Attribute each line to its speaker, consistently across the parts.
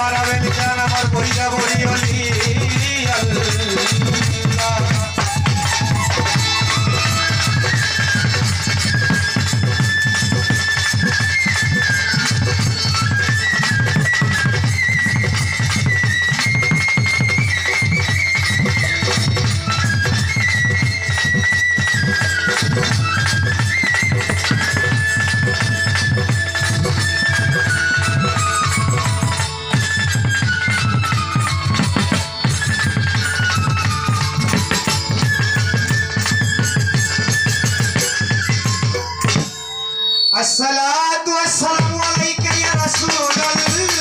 Speaker 1: পারাবেন জান আমার বইরা বড়ি অলি আল্লাহ الصلاة والسلام عليك يا رسول الله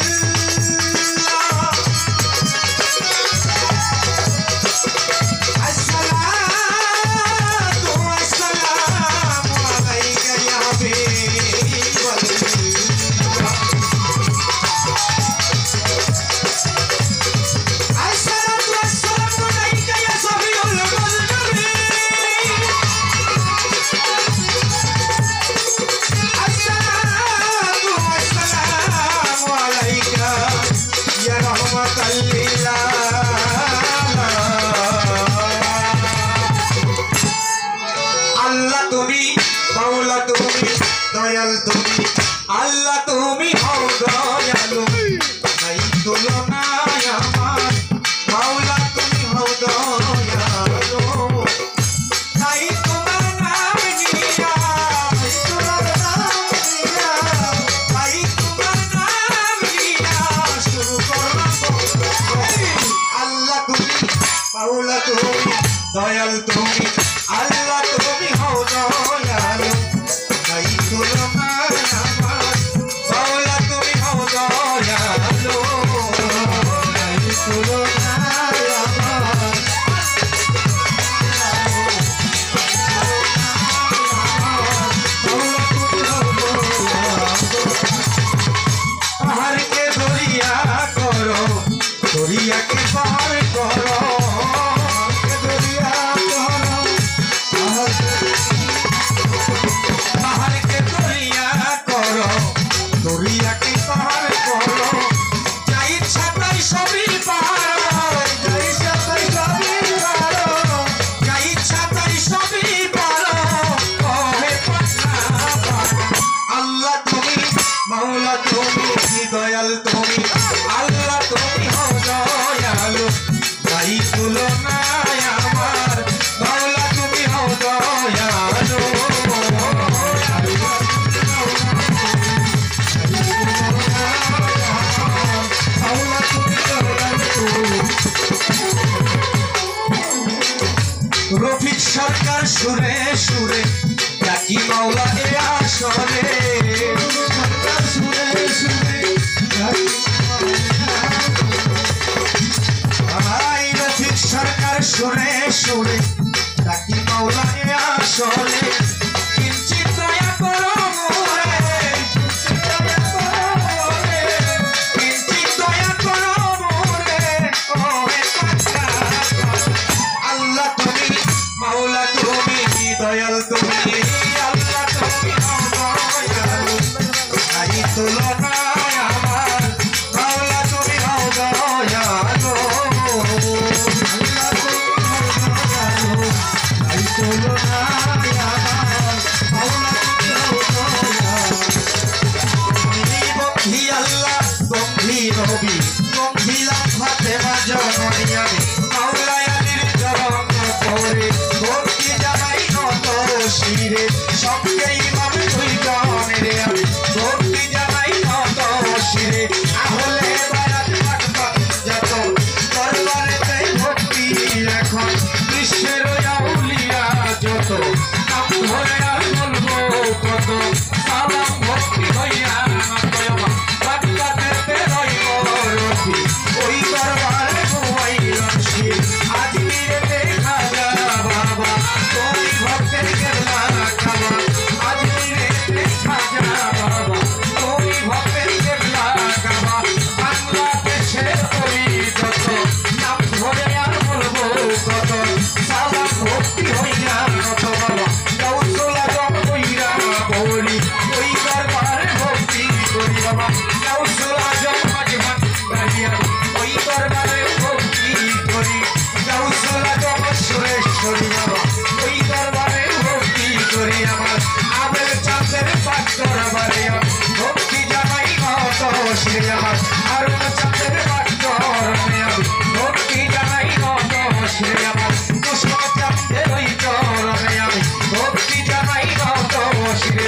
Speaker 1: الصلاة والسلام عليك يا حبيب الله الصلاة والسلام عليك يا صفي القلب আল্লাহ তুমি মাওলা তুমি দয়াল তুমি আল্লাহ তুমি হও দয়ালু নাই তুলনা আমার মাওলা তুমি হও দয়ালু নাই তোমার নাম নিয়া নাই তোমার নাম নিয়া নাই তোমার নাম নিয়া শুরু করলাম আল্লাহ তুমি মাওলা তুমি দয়াল তুমি আল্লাহ তুমি হও দয়ালু নাই তুলনা আমার মাওলা তুমি হও দয়ালু নাই তুলনা আমার মাওলা তুমি হও দয়ালু পাহাড়কে দরিয়া করো দরিয়াকে পার করো মাওলা তুমি দয়াল তুমি আল্লাহ তুমি হও দয়ালু নাই তুলনা আমার মাওলা তুমি হও দয়ালু রফিক সরকার সুরে সুরে ডাকি মাওলা এ আসরে সরকার সুরে সুরে ডাকি মাওলা এ আসরে কিঞ্চিত দয়া করো মোরে কিঞ্চিত দয়া করো মোরে আল্লাহ তুমি মাওলা তুমি দয়াল তুমি আল্লাহ তুমি দয়ালু নাই তুলনা আমার মাওলা তুমি হও দয়ালু নবী গম্ভীরা ফাতেমা জননী আমি মাওলাই আলীর চরণ পরে ভক্তি জানাই নত শিরে সবকে ইমাম তুই গণের আমি ভক্তি জানাই নত শিরে আহলে বায়াত পাক যত দরবারেতে ভক্তি এখন বিশ্বের আউলিয়া যত নাম ধরে আর বলবো কত সালাম ভক্তি হইয়া ওই দরবারে ঘুমাই রসি আজমিরে দেখা যা বাবা তুমি ভক্তের কেবলা খাবা আজমিরে আমার আবেল চাঁদের পাত্তর বাড়ি ভক্তি জানাই কত শ্রী আমার আরুণ চাঁদের পাত্তর ভক্তি জানাই কত শ্রী আমার পুষ্প চাঁদের ওই চরণে আমি ভক্তি জানাই কত শ্রী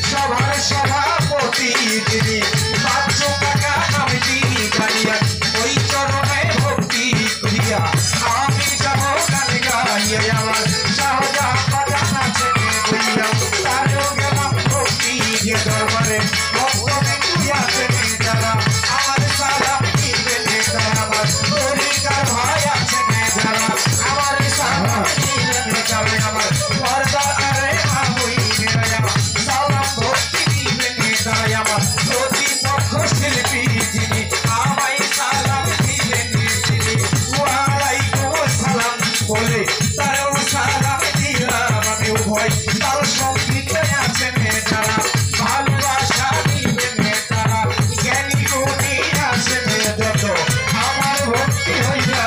Speaker 1: সভার সভাপতি যিনি 500 টাকা আমি দিই গাইয়া ওই চরণে ভক্তি করিয়া আমি যাব গান গাইয়া আমার শাহজাহান বাজান আছে বইয়া তারও গেলাম ভক্তি যে দরবারে ভক্ত তুই আছেন যারা আমার সালাম দিবেন তারা আমার পরিকার ভাই আছেন যারা আমার সালাম দিবেন যাবে আমার পর্দা আরে মামুই আমার সালাম ভক্তি দিবেন তারা আমার প্রতিপক্ষ শিল্পী যিনি আমায় সালাম দিবেন তিনি ওয়ালাইকুম সালাম বলে তারও সালাম দিলাম আমি উভয় তার সঙ্গীতে আছেন যারা ভালোবাসা দিবেন তারা জ্ঞানী গুণী আছেন যত আমার ভক্তি হইয়া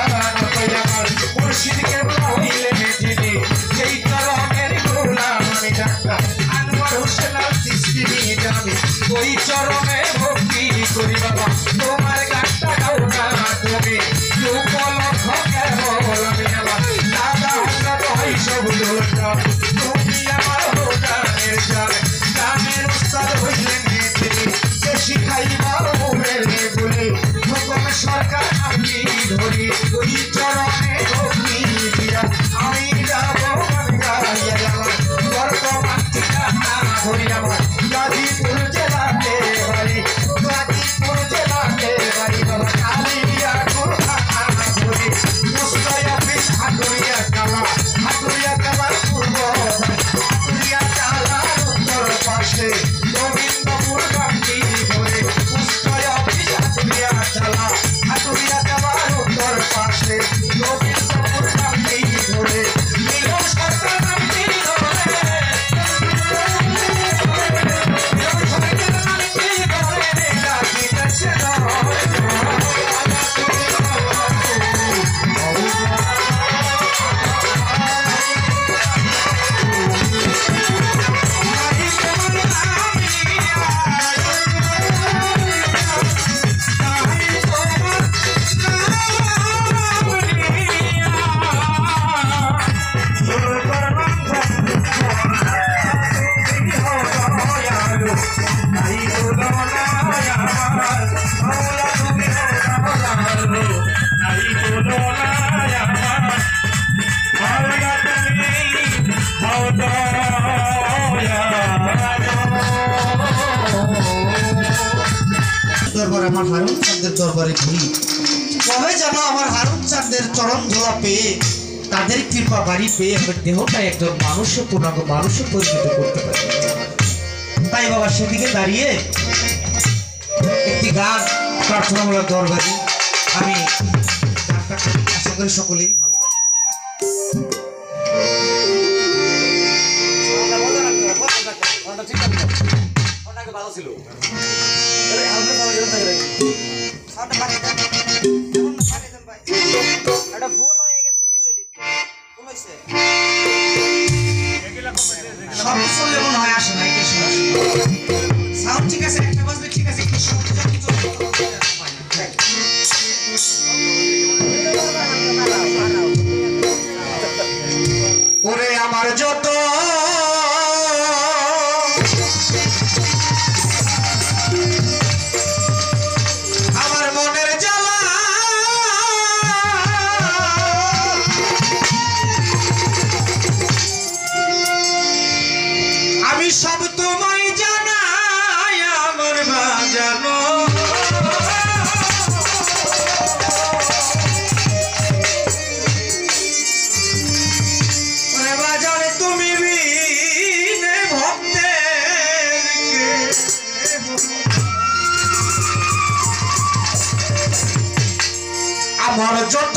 Speaker 1: আমার মুর্শিদ কেবলা হইলেন যিনি যেই চরণের গোলাম আমি ডাক্তার আনোয়ার হোসেন আল চিশতি জানি ওই চরণে ভক্তি করি বাবা তোমার গানটা গাও না তুমি উপলক্ষ কেবল আমি আমার দাদা হজরত হয় সব লোকটা তুমি আমার হোগানের জান গানের উস্তাদ হইলেন তিনি যে শিখাইবা ওমের বলে হুকুম সরকার আমি ধরি ওই চরণে ভক্তি দিয়া আমি যাব গাইয়া আমার বর্তমান ঠিকানা ধরি আমার গাজীপুর জেলাতে বাড়ি গাজীপুর জেলাতে বাড়ি বাবা কালিয়া কুরখানা ধরি মুস্তাই অফিস হাটুরিয়া কালা পূর্ব হাটুরিয়া চালার উত্তর পাশে গোবিন্দপুর গান্ধী ধরে মুস্তাই অফিস হাটুরিয়া কালার উত্তর পাশে গোবিন্দপুর গান্ধী ধরে মিলন সরকার নামটি ধরে
Speaker 2: দরবারে আমার হারুন চাঁদের দরবারে ঘুরি কবে যেন আমার হারুন চাঁদের চরণ ধোলা পেয়ে তাদের কৃপা বাড়ি পেয়ে আমার দেহটা একজন মানুষে পূর্ণাঙ্গ মানুষে পরিণত করতে পারে তাই বাবা সেদিকে দাঁড়িয়ে একটি গান প্রার্থনামূলক দরবারে আমি আশা করি সকলেই ভালো ভালো ছিল ঠিক আছে একটা বাজবে ঠিক আছে
Speaker 1: ওরে আমার যত আমার মনের জ্বালা আমি সব তোমায় জানাই আমার বাজানো আমার যত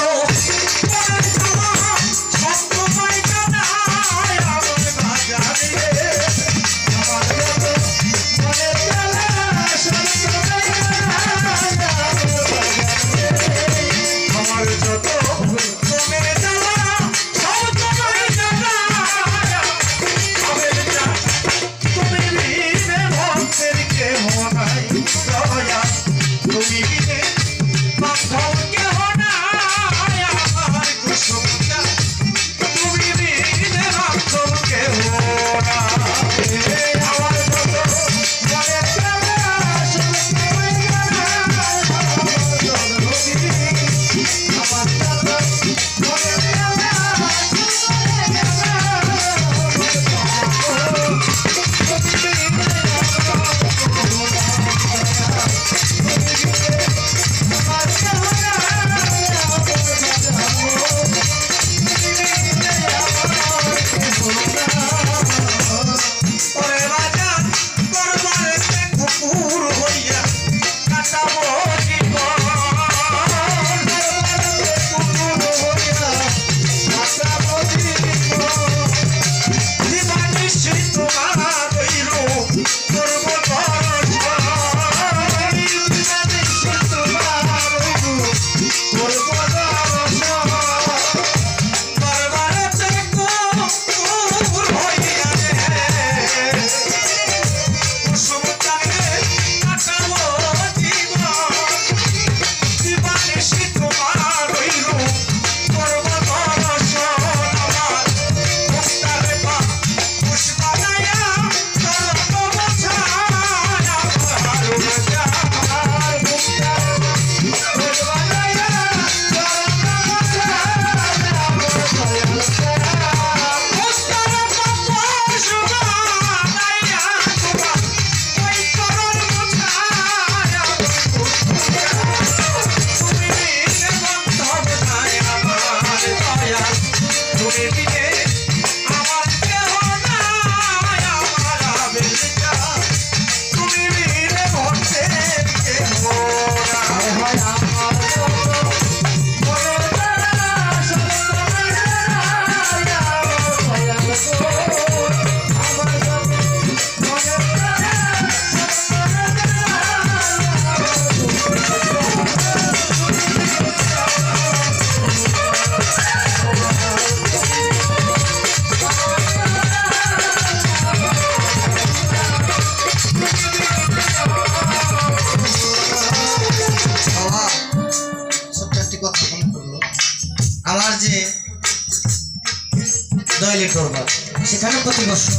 Speaker 2: দয়ালের দরবার, সেখানে প্রতি বছর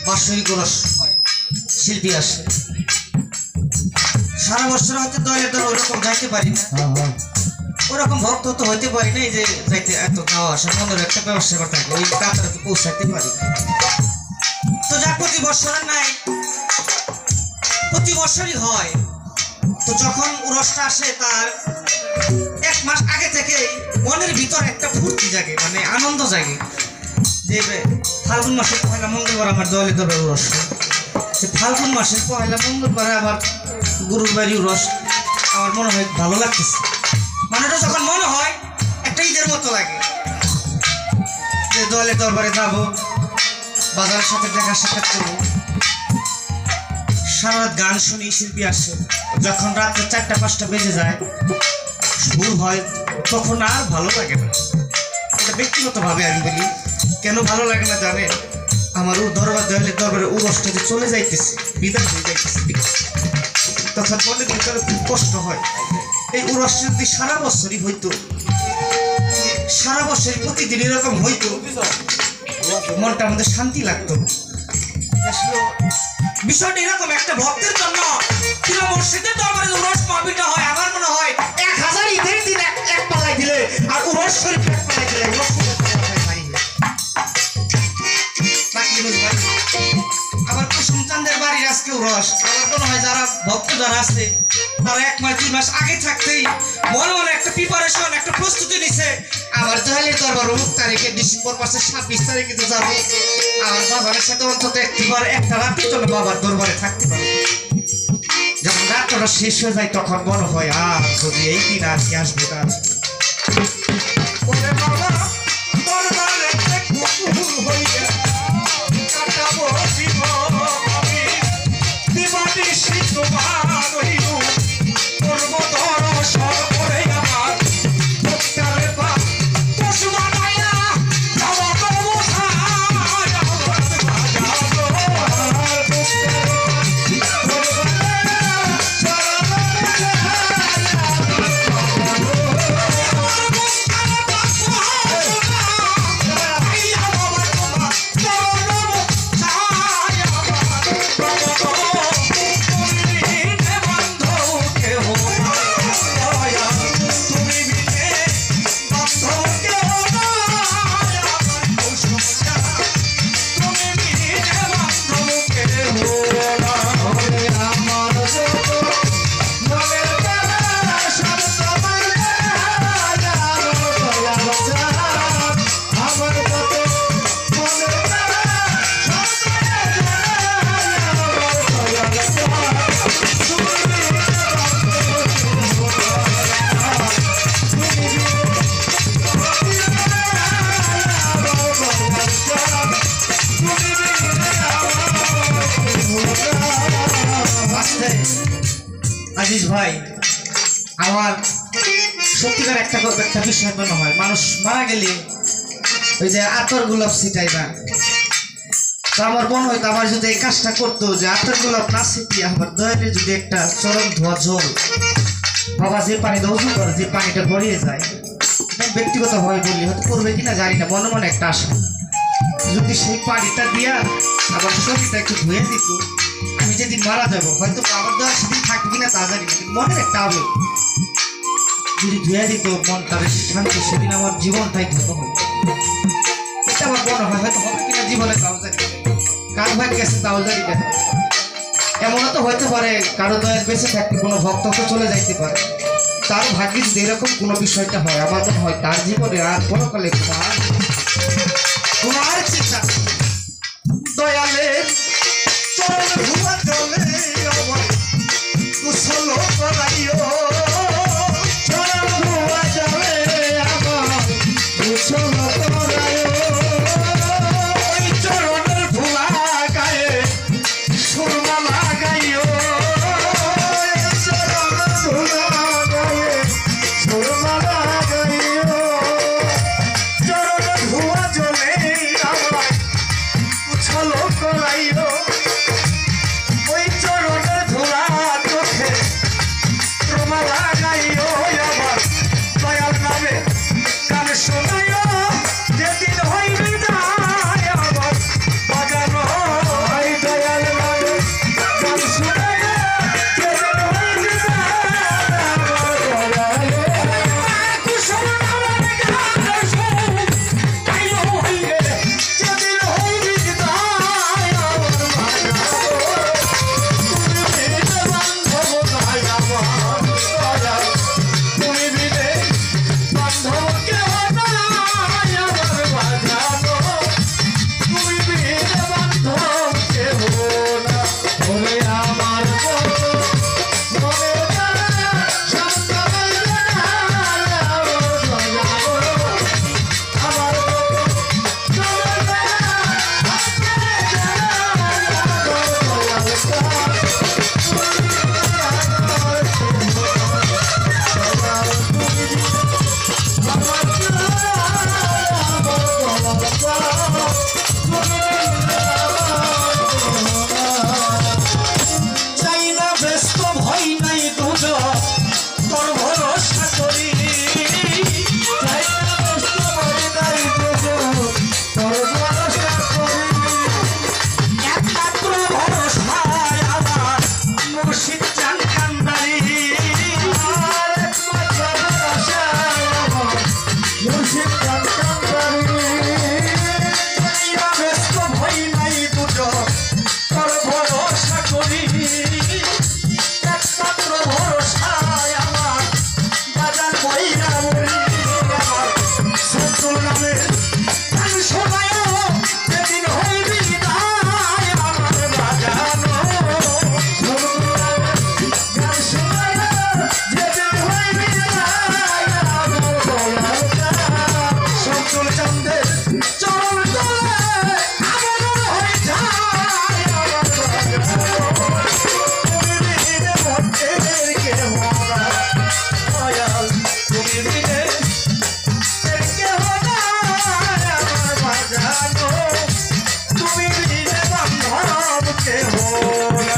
Speaker 2: বাৎসরিক উরস হয়, শিল্পী আসে। সারা বছর হয়তো দয়ালের দরবার ওরকম যাইতে পারি না, ওরকম ভক্ত তো হইতে পারি না, এই যে যাইতে এত যাওয়া আসা মনের একটা ব্যবস্থা করে থাকে, ওই কাতারে তো পৌঁছাইতে পারি না। তো যা প্রতি বছরের নাই, প্রতি বছরই হয়। তো যখন উরসটা আসে তার 1 মাস আগে থেকে মনের ভিতর একটা ফুর্তি জাগে, মানে আনন্দ জাগে যে ফাল্গুন মাসের পয়লা মঙ্গলবার আমার দয়ালের দরবার উরস, সে ফাল্গুন মাসের পয়লা মঙ্গলবারে আবার গুরুর বাড়ি উরস, আমার মনে হয় ভালো লাগতেছে। মানে এটা যখন মনে হয় একটা ঈদের মতো লাগে যে দয়ালের দরবারে যাবো, বাজারের সাথে দেখা সাক্ষাৎ করবো, সারা রাত গান শুনি, শিল্পী আসে। যখন রাত্রে 4টা-5টা বেজে যায়, ভোর হয়, তখন আর ভালো লাগে না। এটা ব্যক্তিগতভাবে আমি বলি, কেন ভালো লাগে না জানেন? আমার দয়ালের দরবারে উরসটা যে চলে যাইতেছে, বিদায় হয়ে যাইতেছে, তখন মনের ভিতরে খুব কষ্ট হয়। এই উরসটা যদি সারা বছরই হইতো, সারা বছর প্রতিদিন এরকম হইতো, মনটা আমাদের শান্তি লাগতো। বিষয়টা এরকম, একটা ভক্তের জন্য কিনা মসজিদের দরবারে উরস মাহফিলটা হয়, আমার মনে হয় 1000 ঈদের দিন এক পাল্লায় দিলে আর উরস শরীফ এক পাল্লায় দিলে আবার কুসুম চাঁদের বাড়ির আজকে উরস। আমার মনে হয় যারা ভক্ত যারা আছে তারা 1 মাস 2 মাস আগে থাকতেই মনে মনে একটা প্রিপারেশন, একটা প্রস্তুতি নিছে, আমার দয়ালের দরবার অমুক তারিখে ডিসেম্বর মাসের 26 তারিখে তো যাবে, আমার বাবার সাথে অন্তত একটা রাতের জন্য বাবার দরবারে থাকতে পারে। যখন রাতটা শেষ হয়ে যায় তখন মনে হয় আর যদি এই দিন আর কি আসবে তা আজিজ ভাই, আমার সত্যিকার একটা বিষয় মনে হয়, মানুষ মারা গেলে ওই যে আতর গোলাপ ছিটাই না, তো আমার মনে হয় আমার যদি এই কাজটা করতো যে আতর গোলাপ না ছিটিয়ে আমার দয়ালে যদি একটা চরম ধোয়া জল বাবা যে পানিটা উজু করে, যে পানিটা গড়িয়ে যায়, ব্যক্তিগতভাবে বলি, হয়তো করবে কিনা জানি না, মনে মনে একটা আশা, যদি সেই পানিটা দিয়া আবার শরীরটা একটু ধুয়ে দিত, আমি যেদিন মারা যাবো হয়তো আমার দয়া সেদিন থাকবে কিনা তা জানি না, মনের একটা আবেগ যদি ধুয়ে দিত মনটার শান্তি, সেদিন আমার জীবনটাই ধন্য হবে। এটা আমার মনে হয়, হয়তো হবে কিনা জীবনে তাও জানি, কার ভাগ গেছে তাও জানি কেন। এমনও তো হইতে পারে কারো দয়ার বেঁচে থাকতে কোনো ভক্ত তো চলে যাইতে পারে, তার ভাগ্যে যদি এরকম কোনো বিষয়টা হয়, আমার মনে হয় তার জীবনে আর পরকালে তোমার চিন্তা দয়ালের চরণ ধুয়া চলে আমার কুশল করাইও, চরণ ধুয়া চলে আমার কুশল করাইও, ওই চরণের ধুলা গায়ে সুরমা লাগাইও, চরণের ধুলা গায়ে সুরমা লাগাইও, চরণের ধুয়া চলে আমার কুশল করাইও,
Speaker 1: হো